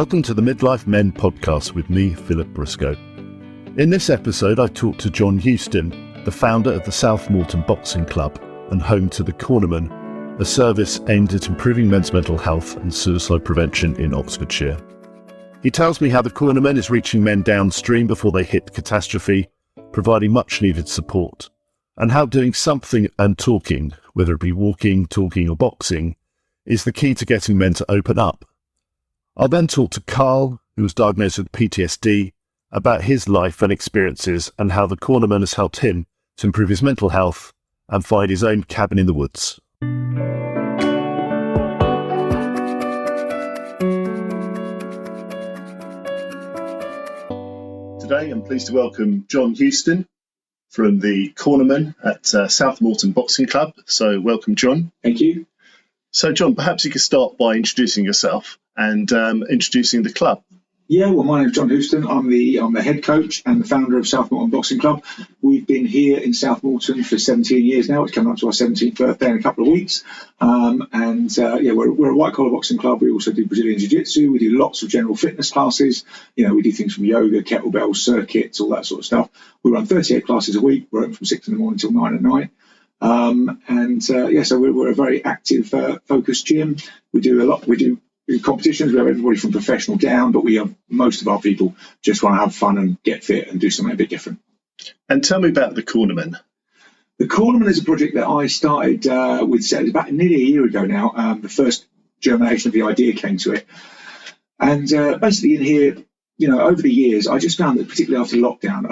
Welcome to the Midlife Men podcast with me, Philip Briscoe. In this episode, I talked to John Houston, the founder of the South Moreton Boxing Club and home to the Cornermen, a service aimed at improving men's mental health and suicide prevention in Oxfordshire. He tells me how the Cornermen is reaching men downstream before they hit catastrophe, providing much needed support, and how doing something and talking, whether it be walking, talking or boxing, is the key to getting men to open up. I'll then talk to Carl, who was diagnosed with PTSD, about his life and experiences and how the Cornermen has helped him to improve his mental health and find his own cabin in the woods. Today I'm pleased to welcome John Houston from the Cornermen at South Moreton Boxing Club. So welcome, John. Thank you. So John, perhaps you could start by introducing yourself and introducing the club. Yeah, well, my name is John Houston. I'm the head coach and the founder of South Moreton Boxing Club. We've been here in South Moreton for 17 years now. It's coming up to our 17th birthday in a couple of weeks. We're a white-collar boxing club. We also do Brazilian Jiu-Jitsu. We do lots of general fitness classes. You know, we do things from yoga, kettlebells, circuits, all that sort of stuff. We run 38 classes a week. We're open from 6 in the morning till 9 at night. So we're a very active, focused gym. We do a lot. We do competitions. We have everybody from professional down, but we have most of our people just want to have fun and get fit and do something a bit different. And tell me about the Cornermen. The Cornermen is a project that I started with about nearly a year ago now. The first germination of the idea came to it. And basically in here, you know, over the years, I just found that particularly after lockdown,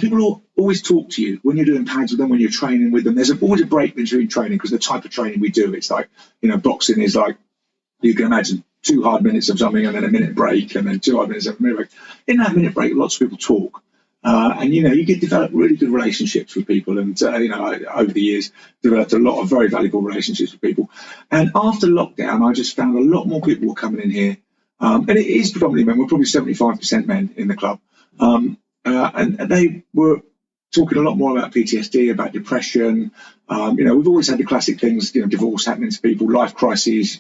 people always talk to you when you're doing pads with them, when you're training with them. There's always a break between training because the type of training we do, it's like, you know, boxing is like, you can imagine 2 hard minutes of something and then a minute break and then 2 hard minutes of a minute break. In that minute break, lots of people talk. You can develop really good relationships with people. And, over the years, developed a lot of very valuable relationships with people. And after lockdown, I just found a lot more people were coming in here. And it is predominantly men. We're probably 75% men in the club. And they were talking a lot more about PTSD, about depression. We've always had the classic things, divorce happening to people, life crises,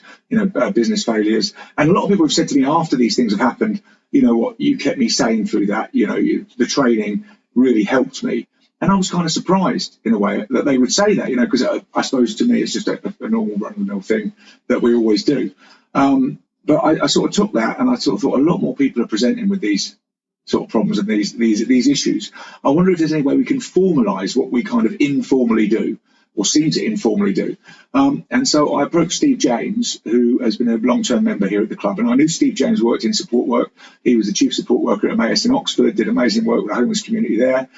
business failures. And a lot of people have said to me after these things have happened, you know what, you kept me sane through that. The training really helped me. And I was kind of surprised in a way that they would say that, because I suppose to me it's just a normal run-of-the-mill thing that we always do. But I sort of took that and I sort of thought a lot more people are presenting with these sort of problems and these issues. I wonder if there's any way we can formalise what we kind of informally do or seem to informally do. And so I approached Steve James, who has been a long-term member here at the club. And I knew Steve James worked in support work. He was the chief support worker at Emmaus in Oxford, did amazing work with the homeless community there.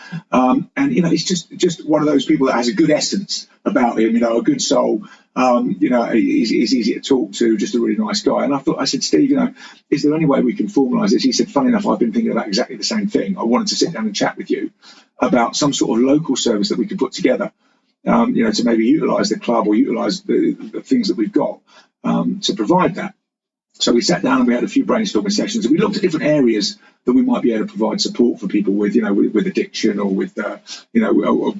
He's just one of those people that has a good essence about him, a good soul. He's easy to talk to, just a really nice guy. And I said, Steve, is there any way we can formalise this? He said, funny enough, I've been thinking about exactly the same thing. I wanted to sit down and chat with you about some sort of local service that we could put together, to maybe utilise the club or utilise the things that we've got to provide that. So we sat down and we had a few brainstorming sessions and we looked at different areas that we might be able to provide support for people with, with addiction or with,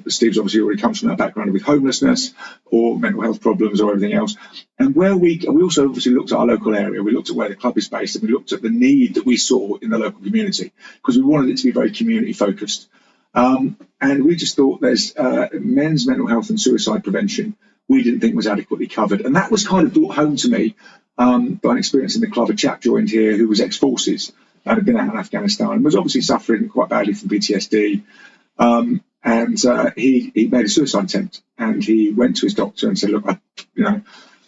Steve's obviously already comes from that background with homelessness or mental health problems or everything else. And we also obviously looked at our local area. We looked at where the club is based and we looked at the need that we saw in the local community because we wanted it to be very community focused. And we just thought there's men's mental health and suicide prevention we didn't think was adequately covered. And that was kind of brought home to me by an experience in the club. A chap joined here who was ex-forces and had been out in Afghanistan and was obviously suffering quite badly from PTSD. He made a suicide attempt and he went to his doctor and said, look,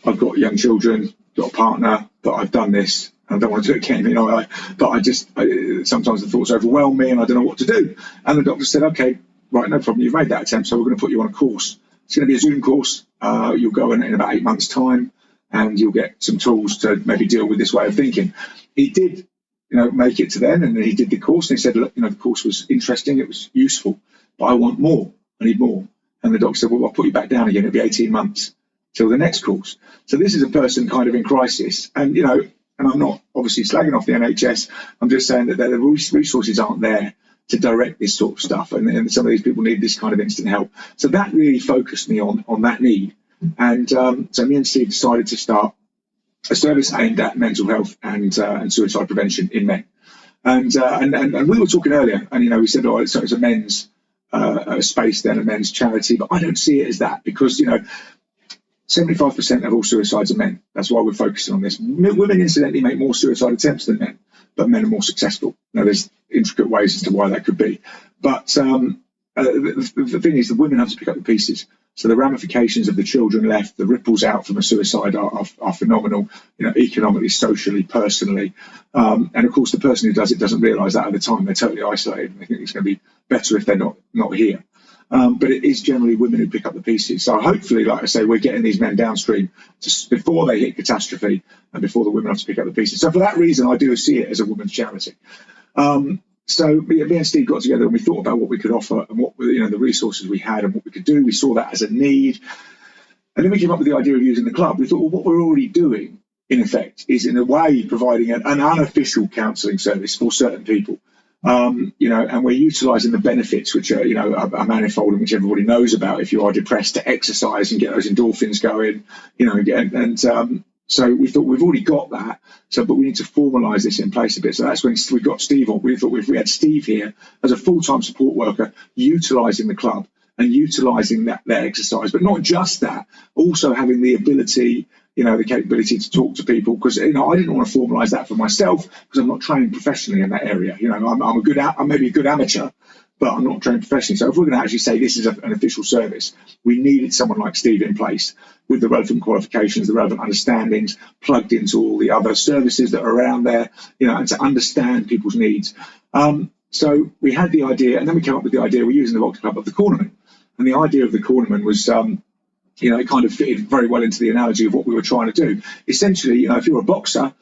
I've got young children, got a partner, but I've done this. I don't want to do it again, sometimes the thoughts overwhelm me and I don't know what to do. And the doctor said, okay, right, no problem. You've made that attempt. So we're going to put you on a course. It's going to be a Zoom course. You'll go in about 8 months' time and you'll get some tools to maybe deal with this way of thinking. He did, make it to then and then he did the course and he said, look, the course was interesting. It was useful, but I want more. I need more. And the doctor said, well, I'll put you back down again. It'll be 18 months till the next course. So this is a person kind of in crisis and, and I'm not obviously slagging off the NHS. I'm just saying that the resources aren't there to direct this sort of stuff. And some of these people need this kind of instant help. So that really focused me on that need. And so me and Steve decided to start a service aimed at mental health and suicide prevention in men. And we were talking earlier, and we said, oh, it's a men's space, then a men's charity, but I don't see it as that, because 75% of all suicides are men. That's why we're focusing on this. Women, incidentally, make more suicide attempts than men, but men are more successful. Now, there's intricate ways as to why that could be, but the thing is, the women have to pick up the pieces. So the ramifications of the children left, the ripples out from a suicide are phenomenal, economically, socially, personally. And of course, the person who does it doesn't realise that at the time. They're totally isolated, and they think it's going to be better if they're not here. But it is generally women who pick up the pieces. So hopefully, like I say, we're getting these men downstream before they hit catastrophe and before the women have to pick up the pieces. So for that reason, I do see it as a women's charity. So me and Steve got together and we thought about what we could offer and what the resources we had and what we could do. We saw that as a need, and then we came up with the idea of using the club. We thought, well, what we're already doing, in effect, is in a way providing an unofficial counselling service for certain people. And we're utilising the benefits, which are are manifold and which everybody knows about if you are depressed, to exercise and get those endorphins going, so we thought we've already got that, but we need to formalise this in place a bit. So that's when we got Steve on. We thought if we had Steve here as a full-time support worker, utilising the club and utilising that exercise, but not just that, also having the ability, the capability to talk to people, because I didn't want to formalise that for myself because I'm not trained professionally in that area. I'm maybe a good amateur, but I'm not trained professionally. So if we're going to actually say this is an official service, we needed someone like Steve in place with the relevant qualifications, the relevant understandings, plugged into all the other services that are around there, and to understand people's needs. So we had the idea, and then we came up with the idea, we're using the Boxing Club, of the Cornermen. And the idea of the Cornermen was, it kind of fitted very well into the analogy of what we were trying to do. Essentially, if you're a boxer,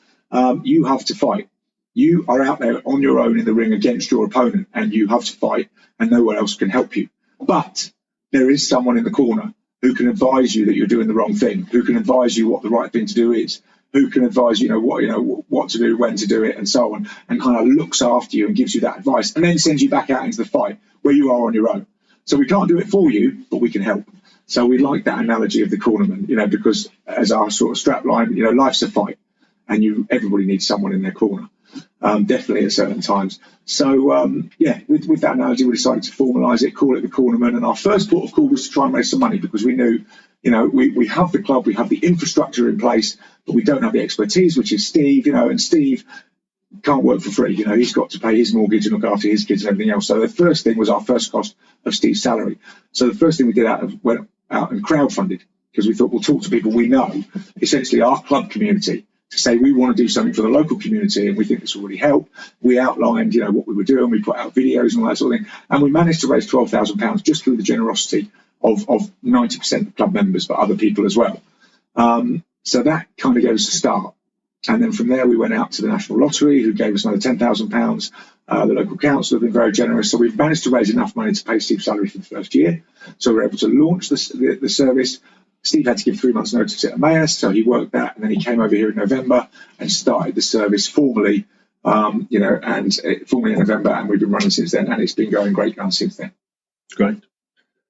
you have to fight. You are out there on your own in the ring against your opponent, and you have to fight, and no one else can help you. But there is someone in the corner who can advise you that you're doing the wrong thing, who can advise you what the right thing to do is, who can advise what to do, when to do it, and so on, and kind of looks after you and gives you that advice, and then sends you back out into the fight where you are on your own. So we can't do it for you, but we can help. So we like that analogy of the Cornermen, because as our sort of strap line, life's a fight, and everybody needs someone in their corner. Definitely at certain times. So, with that analogy, we decided to formalise it, call it the Cornermen. And our first port of call was to try and raise some money, because we knew, we have the club, we have the infrastructure in place, but we don't have the expertise, which is Steve, and Steve can't work for free. He's got to pay his mortgage and look after his kids and everything else. So the first thing was our first cost of Steve's salary. So the first thing we did went out and crowdfunded, because we thought we'll talk to people we know, essentially our club community, to say we want to do something for the local community and we think this will really help. We outlined, what we were doing. We put out videos and all that sort of thing. And we managed to raise £12,000 just through the generosity of 90% of club members, but other people as well. So that kind of gave us a start. And then from there, we went out to the National Lottery, who gave us another £10,000. The local council have been very generous. So we've managed to raise enough money to pay Steve's salary for the first year. So we're able to launch the service. Steve had to give 3 months' notice at Emmaus, so he worked that, and then he came over here in November and started the service formally, formally in November, and we've been running since then, and it's been going great guns since then. Great.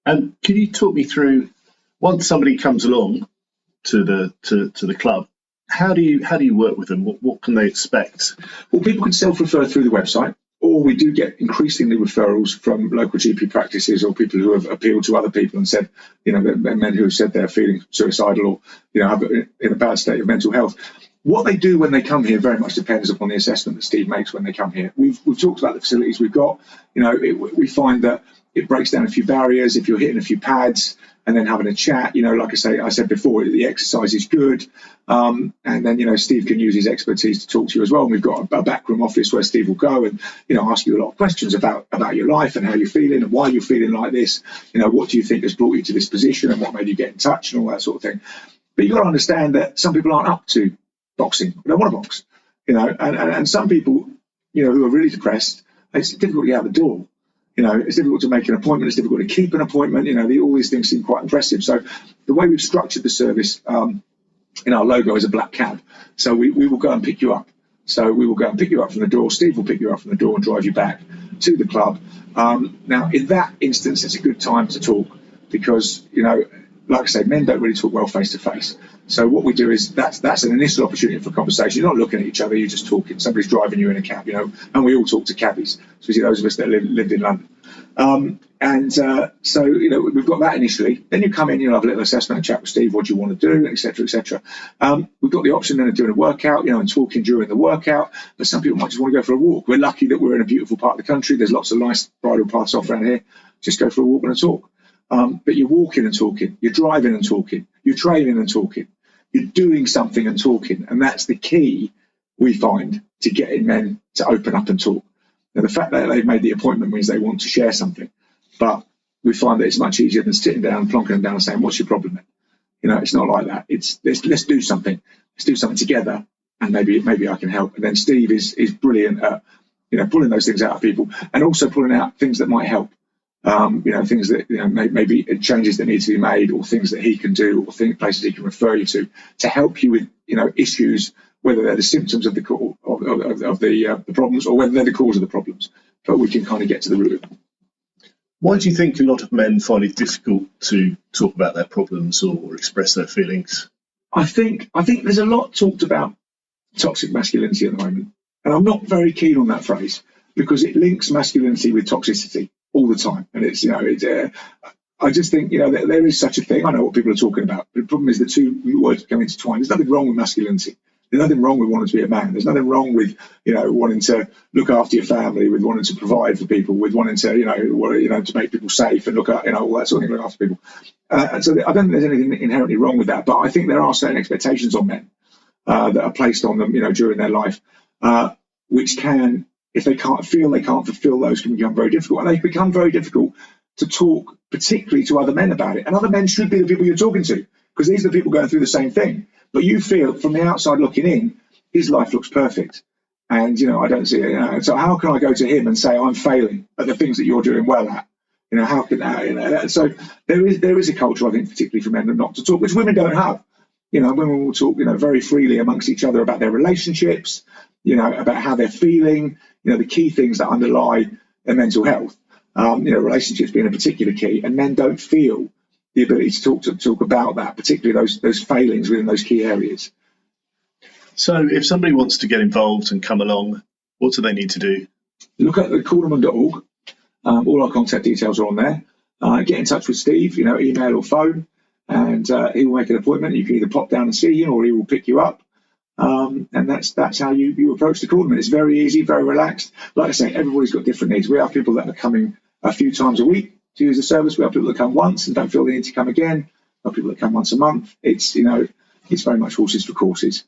And can you talk me through, once somebody comes along to the club, how do you work with them? What can they expect? Well, people can self-refer through the website, or we do get increasingly referrals from local GP practices or people who have appealed to other people and said, men who have said they're feeling suicidal or, have in a bad state of mental health. What they do when they come here very much depends upon the assessment that Steve makes when they come here. We've talked about the facilities we've got. We find that it breaks down a few barriers if you're hitting a few pads and then having a chat. Like I said before, the exercise is good. And then, Steve can use his expertise to talk to you as well. And we've got a backroom office where Steve will go and, ask you a lot of questions about your life and how you're feeling and why you're feeling like this. What do you think has brought you to this position and what made you get in touch and all that sort of thing. But you've got to understand that some people aren't up to boxing. They don't want to box, and some people, who are really depressed, it's difficult to get out the door. It's difficult to make an appointment. It's difficult to keep an appointment. All these things seem quite impressive. So the way we've structured the service, in our logo is a black cab. So we will go and pick you up. So we will go and pick you up from the door. Steve will pick you up from the door and drive you back to the club. Now, in that instance, it's a good time to talk because, like I say, men don't really talk well face to face. So what we do is that's an initial opportunity for conversation. You're not looking at each other, you're just talking. Somebody's driving you in a cab, and we all talk to cabbies, especially those of us that lived in London. So we've got that initially. Then you come in, you'll have a little assessment and chat with Steve, what do you want to do, etc., etc. We've got the option then of doing a workout, and talking during the workout. But some people might just want to go for a walk. We're lucky that we're in a beautiful part of the country. There's lots of nice bridle paths off around here. Just go for a walk and a talk. But you're walking and talking, you're driving and talking, you're training and talking, you're doing something and talking. And that's the key, we find, to getting men to open up and talk. Now, the fact that they've made the appointment means they want to share something. But we find that it's much easier than sitting down and plonking them down and saying, what's your problem then? It's not like that. It's let's do something. Let's do something together, and maybe I can help. And then Steve is brilliant at pulling those things out of people, and also pulling out things that might help. Things that maybe changes that need to be made, or things that he can do, or places he can refer you to help you with issues, whether they're the symptoms of the problems, or whether they're the cause of the problems. But we can kind of get to the root of it. Why do you think a lot of men find it difficult to talk about their problems or express their feelings? I think there's a lot talked about toxic masculinity at the moment, and I'm not very keen on that phrase because it links masculinity with toxicity all the time. And I just think, that there is such a thing. I know what people are talking about, but the problem is the two words become intertwined. There's nothing wrong with masculinity. There's nothing wrong with wanting to be a man. There's nothing wrong with, wanting to look after your family, with wanting to provide for people, with wanting to, to make people safe and look at, all that sort of thing, look after people. And so I don't think there's anything inherently wrong with that. But I think there are certain expectations on men that are placed on them, during their life, which can, if they can't fulfill those, can become very difficult. And they become very difficult to talk, particularly to other men about it. And other men should be the people you're talking to, because these are the people going through the same thing. But you feel, from the outside looking in, his life looks perfect. And, I don't see it. So how can I go to him and say I'm failing at the things that you're doing well at? How can that? So there is a culture, I think, particularly for men, not to talk, which women don't have. Women will talk, very freely amongst each other about their relationships, about how they're feeling, the key things that underlie their mental health. Relationships being a particular key, and men don't feel the ability to talk about that, particularly those failings within those key areas. So if somebody wants to get involved and come along, what do they need to do? Look at the cornermen.org. All our contact details are on there. Get in touch with Steve, email or phone, and he will make an appointment. You can either pop down and see him, or he will pick you up. And that's how you approach the Cornermen. It's very easy, very relaxed. Like I say, everybody's got different needs. We have people that are coming a few times a week to use the service. We have people that come once and don't feel the need to come again. We have people that come once a month. It's very much horses for courses.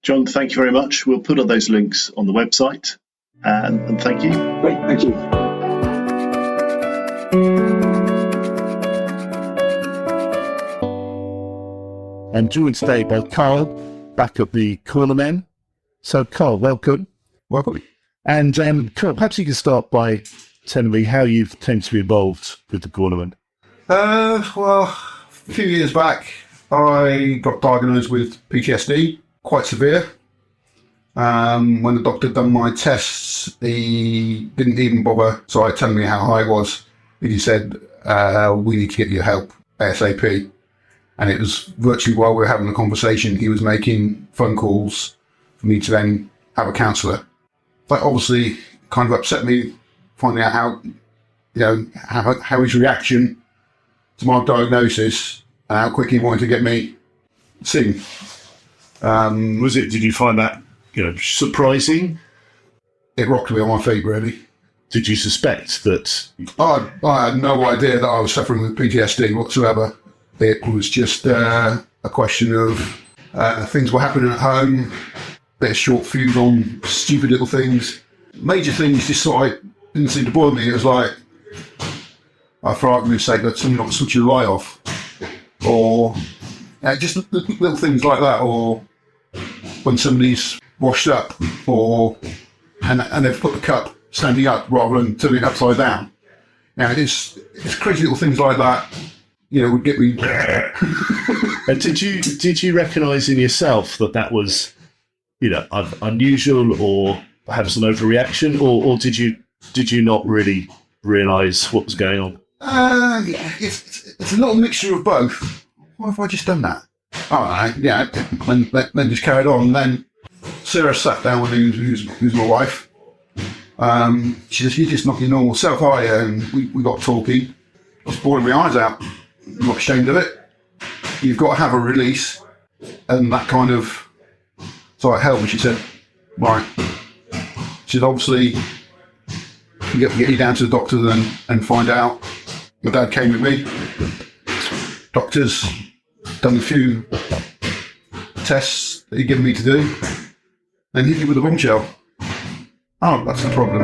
John, thank you very much. We'll put all those links on the website, and thank you. Great, thank you. I'm joined today by Carl, back at the Cornermen. So, Carl, welcome. Welcome. And Carl, perhaps you can start by telling me how you've came to be involved with the Cornermen. Well, a few years back, I got diagnosed with PTSD, quite severe. When the doctor done my tests, he didn't even bother telling me how high I was. He said, we need to get you help ASAP. And it was virtually while we were having the conversation, he was making phone calls for me to then have a counsellor. That obviously kind of upset me, finding out how his reaction to my diagnosis and how quick he wanted to get me seen. Did you find that, surprising? It rocked me on my feet, really. Did you suspect that? I had no idea that I was suffering with PTSD whatsoever. It was just a question of things were happening at home, bit of short fuse on stupid little things. Major things just sort of didn't seem to bother me. It was like, for argument's sake, that something not switch the light off, or just little things like that, or when somebody's washed up, and they've put the cup standing up rather than turning it upside down. Now it's crazy little things like that. Would get me. And did you recognise in yourself that was, unusual or perhaps an overreaction, or did you not really realise what was going on? It's a little mixture of both. Why have I just done that? All right, yeah, and then just carried on. And then Sarah sat down with me, who's my wife. She says, "You're just not your normal self, are you?" And we got talking. I was bawling my eyes out. I'm not ashamed of it. You've got to have a release, and that kind of sort of helped me. She said, "Right." She said, "Obviously, get you down to the doctor and find out." My dad came with me. Doctors done a few tests that he'd given me to do, and hit me with a bombshell. Oh, that's the problem.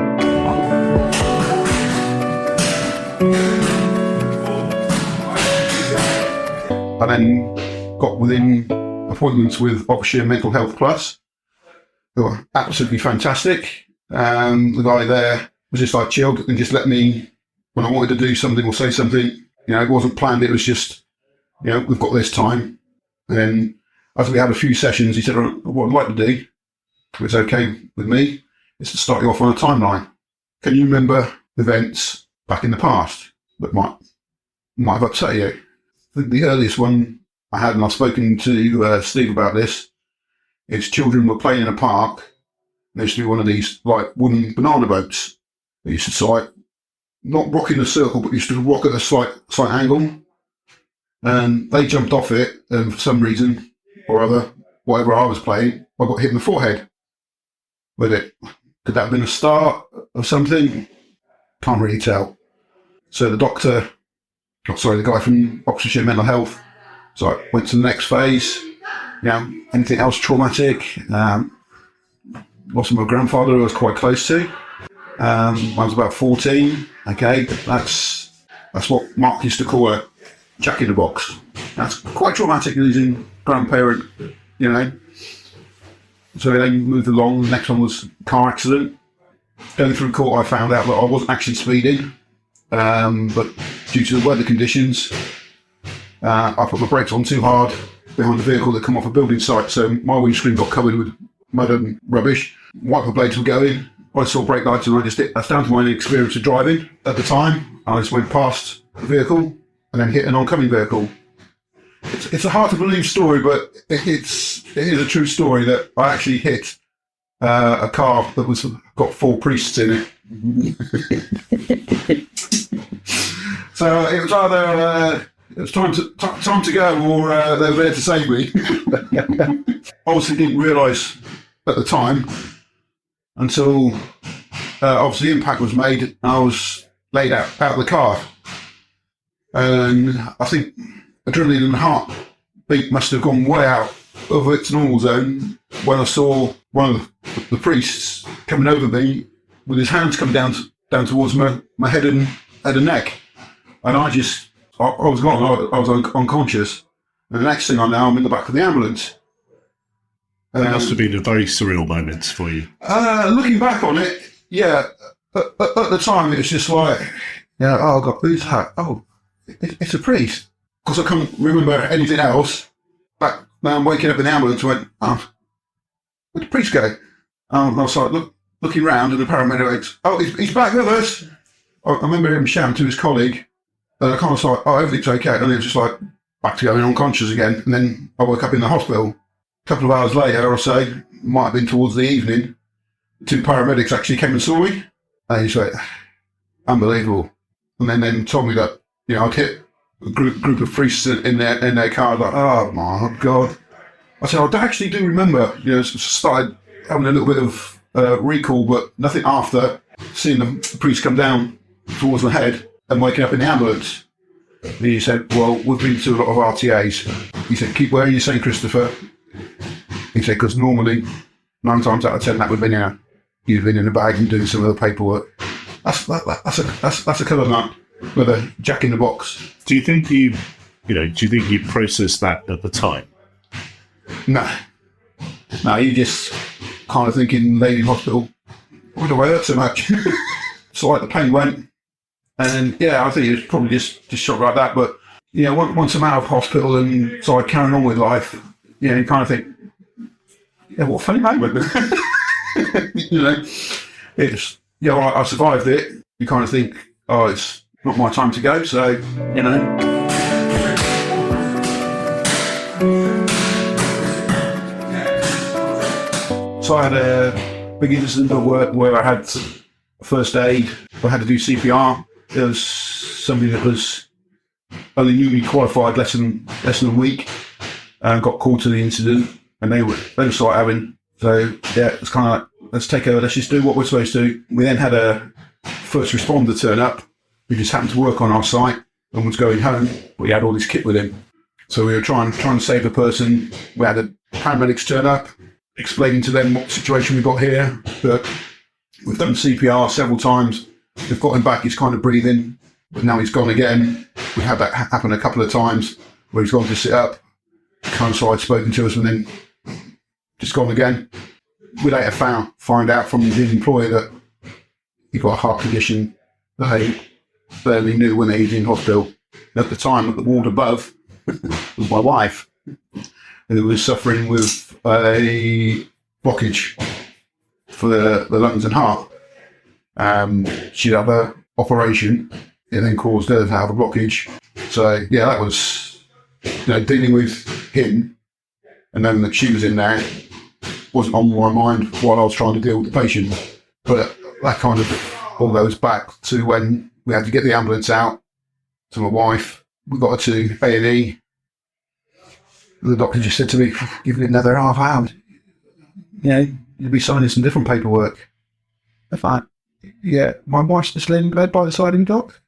I then got within appointments with Oxfordshire Mental Health Plus, who are absolutely fantastic. The guy there was just like chilled and just let me, when I wanted to do something or say something, it wasn't planned. It was just, we've got this time. And then as we had a few sessions, he said, what I'd like to do, if it's okay with me, is to start you off on a timeline. Can you remember events back in the past that might have upset you? I think the earliest one I had, and I've spoken to Steve about this, is children were playing in a park. There used to be one of these like wooden banana boats. They used to sort of, not rock in a circle, but used to rock at a slight angle. And they jumped off it, and for some reason or other, whatever I was playing, I got hit in the forehead with it. Could that have been a start of something? Can't really tell. So the guy from Oxfordshire Mental Health, so I went to the next phase. Anything else traumatic? Lost my grandfather, who I was quite close to. I was about 14. Okay, that's what Mark used to call a jack in the box. That's quite traumatic, losing grandparent, So they moved along. The next one was car accident. Going through court, I found out that I wasn't actually speeding, but due to the weather conditions, I put my brakes on too hard behind the vehicle that come off a building site, so my windscreen got covered with mud and rubbish. Wiper blades were going. I saw brake lights, and that's down to my inexperience of driving at the time. I just went past the vehicle and then hit an oncoming vehicle. It's a hard to believe story, but it is a true story that I actually hit a car that got 4 priests in it. So it was either it was time to go, or they were there to save me. Obviously, didn't realise at the time until obviously impact was made. And I was laid out of the car, and I think adrenaline and heartbeat must have gone way out of its normal zone when I saw one of the priests coming over me with his hands coming down towards my head and neck, and I was gone. I was unconscious, and the next thing I know, I'm in the back of the ambulance. It must have been a very surreal moment for you. Looking back on it, yeah. At the time, it was just like, oh God, who's that? Oh, it's a priest. Because I can't remember anything else. Back now, I'm waking up in the ambulance and went, oh, where'd the priest go? I was like, looking round, and the paramedic went, oh, he's back with us. I remember him shouting to his colleague, and I kind of like, oh, everything's okay. And it was just like, back to going unconscious again. And then I woke up in the hospital. A couple of hours later, or so, might have been towards the evening, 2 paramedics actually came and saw me. And he said, unbelievable. And then they told me that, I'd hit a group of priests in their car. Like, oh my God. I said, I actually do remember, started having a little bit of recall, but nothing after seeing the priest come down towards my head and waking up in the ambulance. And he said, well, we've been to a lot of RTAs. He said, keep wearing your St. Christopher. He said, because normally, 9 times out of 10, that would have been, you've been in a bag and doing some of the paperwork. That's a killer nut with a jack in the box. Do you think you processed that at the time? No, you just kind of thinking, lady in hospital, why do I hurt so much? So like the pain went, and I think it was probably just shocked like that. But once I'm out of hospital and started carrying on with life, you kind of think, what a funny moment. It's I survived it. You kind of think, oh, it's not my time to go. So, you know. So I had a big incident at work where I had first aid. I had to do CPR. There was somebody that was only newly qualified, less than a week, and got called to the incident, and they were sort of having. So yeah, it's kind of like, let's take over. Let's just do what we're supposed to. We then had a first responder turn up, who just happened to work on our site and was going home, but he had all his kit with him. So we were trying to save the person. We had the paramedics turn up, explaining to them what situation we got here. But we've done CPR several times. We've got him back. He's kind of breathing, but now he's gone again. We had that happen a couple of times where he's gone to sit up, kind of side spoken to us, and then just gone again. We later find out from his employer that he got a heart condition that they barely knew when he was in hospital. At the time, the ward above was my wife, who was suffering with a blockage for the lungs and heart. She'd have an operation. It then caused her to have a blockage. So yeah, that was, dealing with him and knowing that she was in there wasn't on my mind while I was trying to deal with the patient. But that kind of all goes back to when we had to get the ambulance out to my wife. We got her to A&E. The doctor just said to me, give it another half hour. You'll be signing some different paperwork. I thought, yeah, my wife's just laying in bed by the side of him, doc.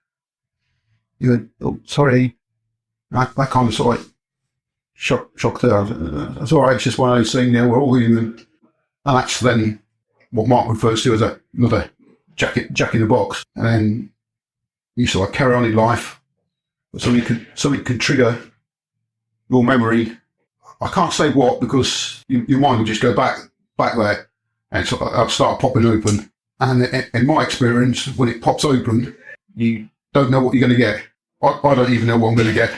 He went, oh, sorry. That kind of sort of shocked her. That's all right, it's just one of those things, we're all human. And that's then what Mark refers to as another jack in the box. And then you sort of carry on in life, but something can trigger your memory. I can't say what, because your mind will just go back there and it'll start popping open. And in my experience, when it pops open, you don't know what you're going to get. I don't even know what I'm going to get,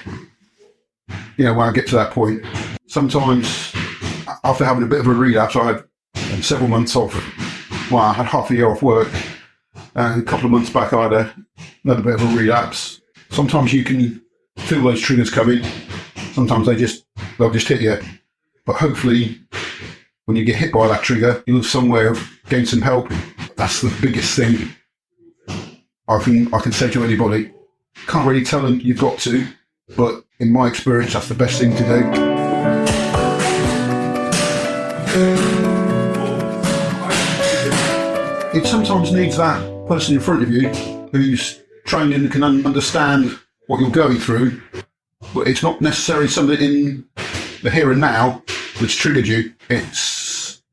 when I get to that point. Sometimes, after having a bit of a relapse, I had several months off. Well, I had half a year off work. And a couple of months back, I had another bit of a relapse. Sometimes you can feel those triggers coming. Sometimes they'll just hit you. But hopefully, when you get hit by that trigger, you'll have somewhere of getting some help. That's the biggest thing I can say to anybody. Can't really tell them you've got to, but in my experience, that's the best thing to do. It sometimes needs that person in front of you who's trained and can understand what you're going through, but it's not necessarily something in the here and now that's triggered you. It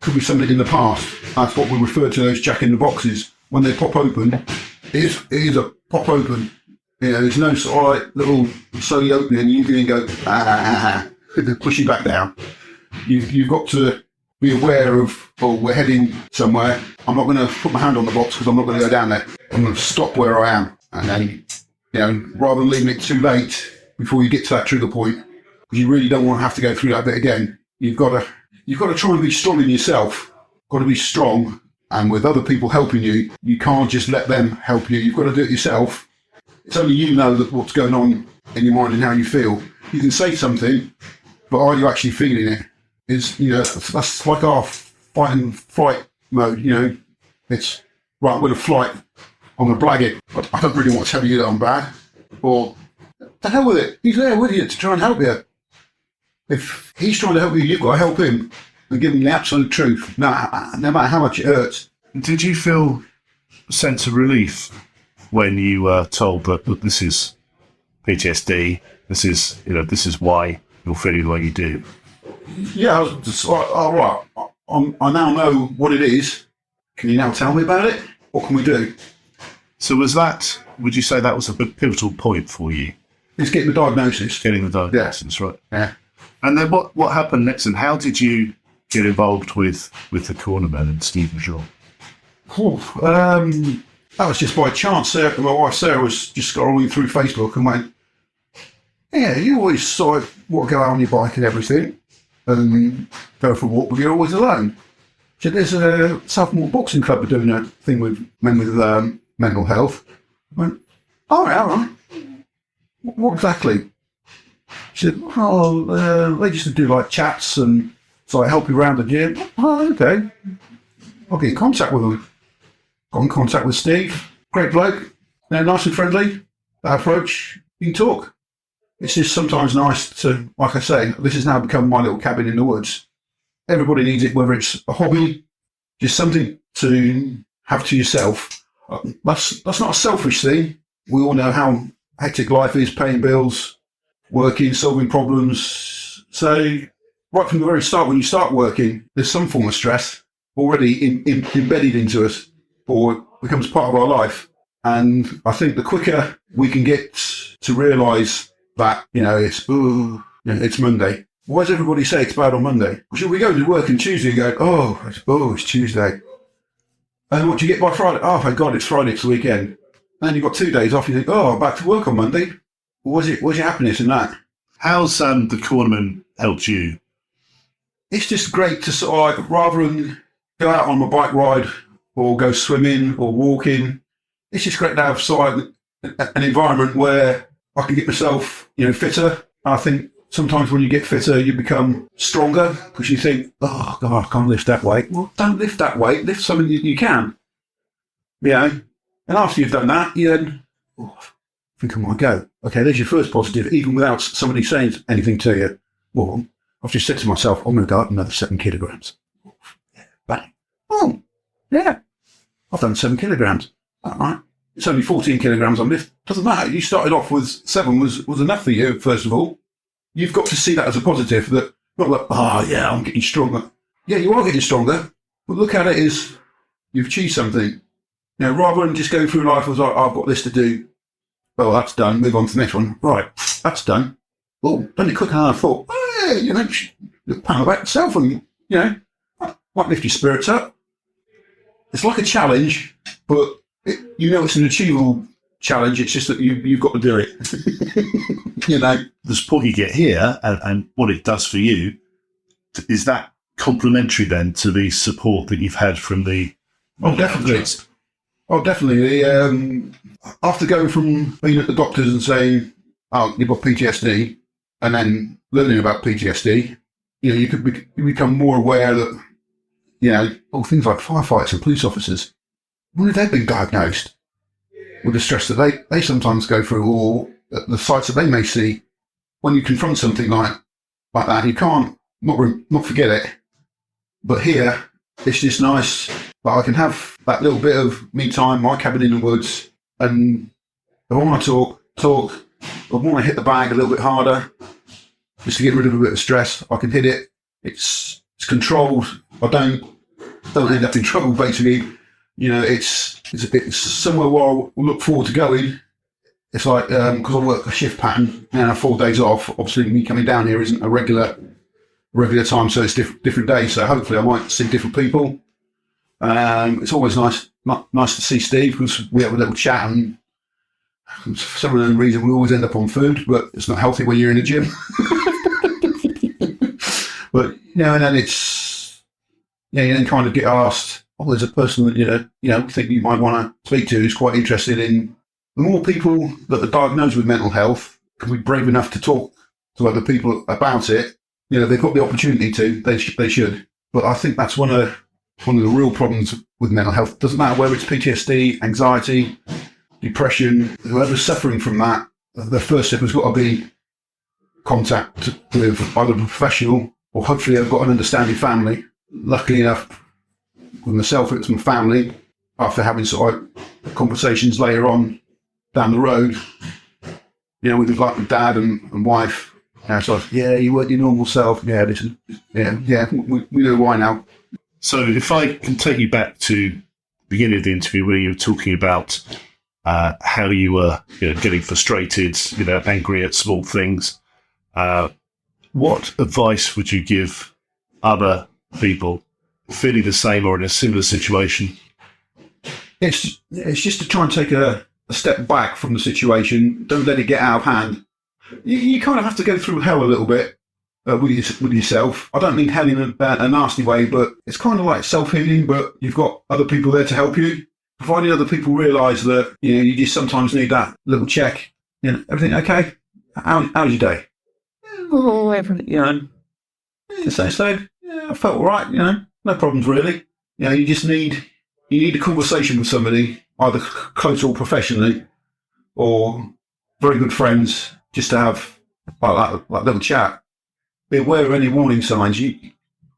could be something in the past. That's what we refer to those jack-in-the-boxes. When they pop open, it is a pop open. There's no sort of little slowly opening, you can go, push you back down. You've got to be aware of, we're heading somewhere. I'm not going to put my hand on the box because I'm not going to go down there. I'm going to stop where I am. And then, rather than leaving it too late before you get to that trigger point, because you really don't want to have to go through that bit again. You've got to try and be strong in yourself. Got to be strong. And with other people helping you, you can't just let them help you. You've got to do it yourself. It's only you know what's going on in your mind and how you feel. You can say something, but are you actually feeling it? That's like our fight and flight mode, It's, right, I'm going to flight, I'm going to blag it, but I don't really want to tell you that I'm bad. Or, the hell with it, he's there with you to try and help you. If he's trying to help you, you've got to help him and give him the absolute truth, no matter how much it hurts. Did you feel a sense of relief when you were told that, look, this is PTSD, this is why you're feeling the way you do? Yeah, I was just like, all right, I now know what it is. Can you now tell me about it? What can we do? So would you say that was a big pivotal point for you? It's getting the diagnosis. Getting the diagnosis, yeah. Right. Yeah. And then what happened next, and how did you get involved with the Cornermen and Stephen Shaw? That was just by chance. My wife Sarah was just scrolling through Facebook and went, yeah, you always sort of want to go out on your bike and everything and go for a walk, but you're always alone. So there's a South Moreton Boxing Club doing a thing with men with mental health. I went, all right. What exactly? She said, they used to do like chats and so I help you around the gym. Oh, okay. I'll get in contact with them. Got in contact with Steve. Great bloke. They're nice and friendly. That approach, you can talk. It's just sometimes nice to, like I say, this has now become my little cabin in the woods. Everybody needs it, whether it's a hobby, just something to have to yourself. That's not a selfish thing. We all know how hectic life is, paying bills, working, solving problems. So right from the very start, when you start working, there's some form of stress already embedded into us or becomes part of our life. And I think the quicker we can get to realise that, it's Monday. Why does everybody say it's bad on Monday? Should we go to work on Tuesday and go, it's Tuesday. And what do you get by Friday? Oh, thank God, it's Friday, it's the weekend. And then you've got 2 days off, you think, I'm back to work on Monday. What's your happiness in that? How's the Cornermen helped you? It's just great to sort of, rather than go out on a bike ride or go swimming or walking, it's just great to have sort of an environment where I can get myself, fitter. I think sometimes when you get fitter, you become stronger because you think, oh, God, I can't lift that weight. Well, don't lift that weight. Lift something you can. And after you've done that, you then, I think I might go. Okay, there's your first positive, even without somebody saying anything to you. Well, I've just said to myself, I'm going to go up another 7 kilograms. Bang. Oh, yeah. I've done 7 kilograms. All right. It's only 14 kilograms on lift. Doesn't matter. You started off with 7 was enough for you, first of all. You've got to see that as a positive. That not like, I'm getting stronger. Yeah, you are getting stronger. But look at it as you've achieved something. Rather than just going through life as I've got this to do. Well, that's done. Move on to the next one. Right, that's done. Well, done it quicker than I thought. Pound back yourself and, might lift your spirits up. It's like a challenge, but it's an achievable challenge. It's just that you've got to do it. The support you get here and what it does for you, is that complementary then to the support that you've had from the... Oh, definitely. After going from being at the doctors and saying, you've got PTSD, and then learning about PTSD, you become more aware that, things like firefighters and police officers, when they've been diagnosed with the stress that they sometimes go through or the sights that they may see, when you confront something like that, you can't not forget it. But here, it's just nice that I can have that little bit of me time, my cabin in the woods, and if I want to talk. If I want to hit the bag a little bit harder, just to get rid of a bit of stress, I can hit it. It's controlled. I don't end up in trouble, basically. It's somewhere where I look forward to going. It's like, because I work a shift pattern and I have 4 days off, obviously me coming down here isn't a regular time, so it's different days. So hopefully I might see different people. It's always nice to see Steve because we have a little chat, and for some unknown reason we always end up on food, but it's not healthy when you're in the gym. But and then it's you then kind of get asked, there's a person that you think you might want to speak to who's quite interested in. The more people that are diagnosed with mental health can be brave enough to talk to other people about it, they've got the opportunity to. They should. But I think that's one of the real problems with mental health. It doesn't matter whether it's PTSD, anxiety, depression, whoever's suffering from that, the first step has got to be contact with either a professional or hopefully I've got an understanding family. Luckily enough, with myself, it was my family. After having sort of conversations later on down the road, with like my dad and wife, you weren't your normal self. Yeah, we know why now. So if I can take you back to the beginning of the interview where you were talking about how you were getting frustrated, angry at small things, what advice would you give other people feeling the same or in a similar situation? It's just to try and take a step back from the situation. Don't let it get out of hand. You kind of have to go through hell a little bit with yourself. I don't mean hell in a nasty way, but it's kind of like self-healing, but you've got other people there to help you. providing other people realise that, you just sometimes need that little check. Everything okay? How's your day? Oh, everything, so, yeah, I felt all right, no problems really. You just need a conversation with somebody, either close or professionally, or very good friends, just to have like little chat. Be aware of any warning signs.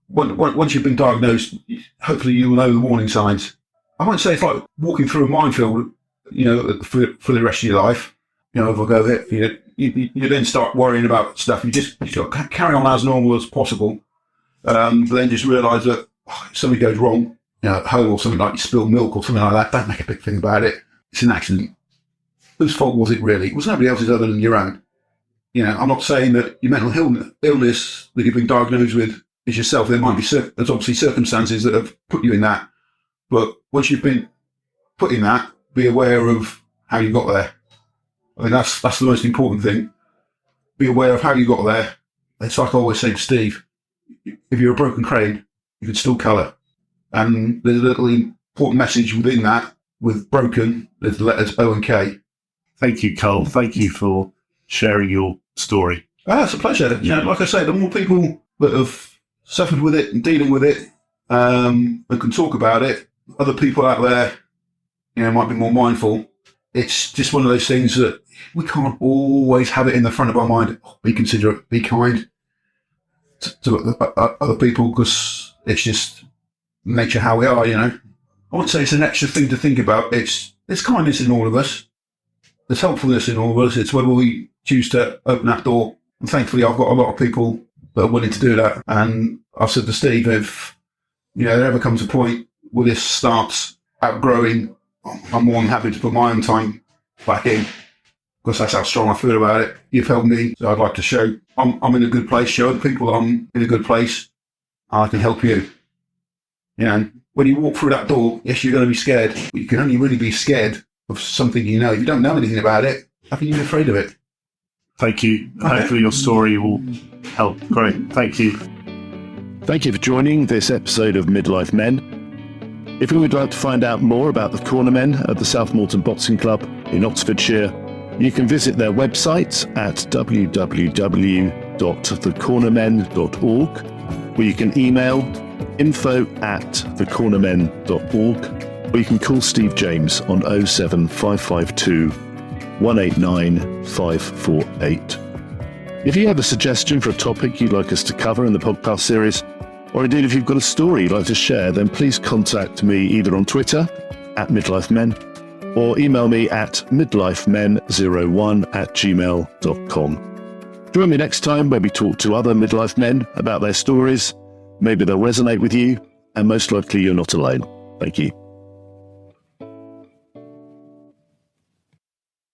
Once you've been diagnosed, hopefully you will know the warning signs. I won't say it's like walking through a minefield, for the rest of your life. If I go here, you then start worrying about stuff. You just carry on as normal as possible. But then just realise that if something goes wrong, at home, or something like you spill milk or something like that, don't make a big thing about it. It's an accident. Whose fault was it really? It was nobody else's other than your own. I'm not saying that your mental illness that you've been diagnosed with is yourself. There might be there's obviously circumstances that have put you in that. But once you've been put in that, be aware of how you got there. I think that's the most important thing. Be aware of how you got there. It's like I always say to Steve, if you're a broken crane, you can still colour. And there's a little important message within that. With broken, there's the letters O and K. Thank you, Carl. Thank you for sharing your story. It's a pleasure. Like I say, the more people that have suffered with it and dealing with it, and can talk about it, other people out there, might be more mindful. It's just one of those things that we can't always have it in the front of our mind. Be considerate, be kind to other people, because it's just nature how we are, I wouldn't say it's an extra thing to think about. There's kindness in all of us. There's helpfulness in all of us. It's whether we choose to open that door. And thankfully, I've got a lot of people that are willing to do that. And I've said to Steve, if there ever comes a point where this starts outgrowing, I'm more than happy to put my own time back in, because that's how strong I feel about it. You've helped me, so I'd like to show I'm in a good place, show other people that I'm in a good place. I can help you. When you walk through that door, yes, you're going to be scared, but you can only really be scared of something If you don't know anything about it, how can you be afraid of it? Thank you. Okay. Hopefully your story will help. Great. Thank you. Thank you for joining this episode of Midlife Men. If you would like to find out more about the Cornermen at the South Moreton Boxing Club in Oxfordshire, you can visit their website at www.thecornermen.org, where you can email info@thecornermen.org, or you can call Steve James on 07552 189 548. If you have a suggestion for a topic you'd like us to cover in the podcast series, or indeed if you've got a story you'd like to share, then please contact me either on Twitter @MidlifeMen, or email me at midlifemen01@gmail.com. Join me next time where we talk to other midlife men about their stories. Maybe they'll resonate with you, and most likely you're not alone. Thank you.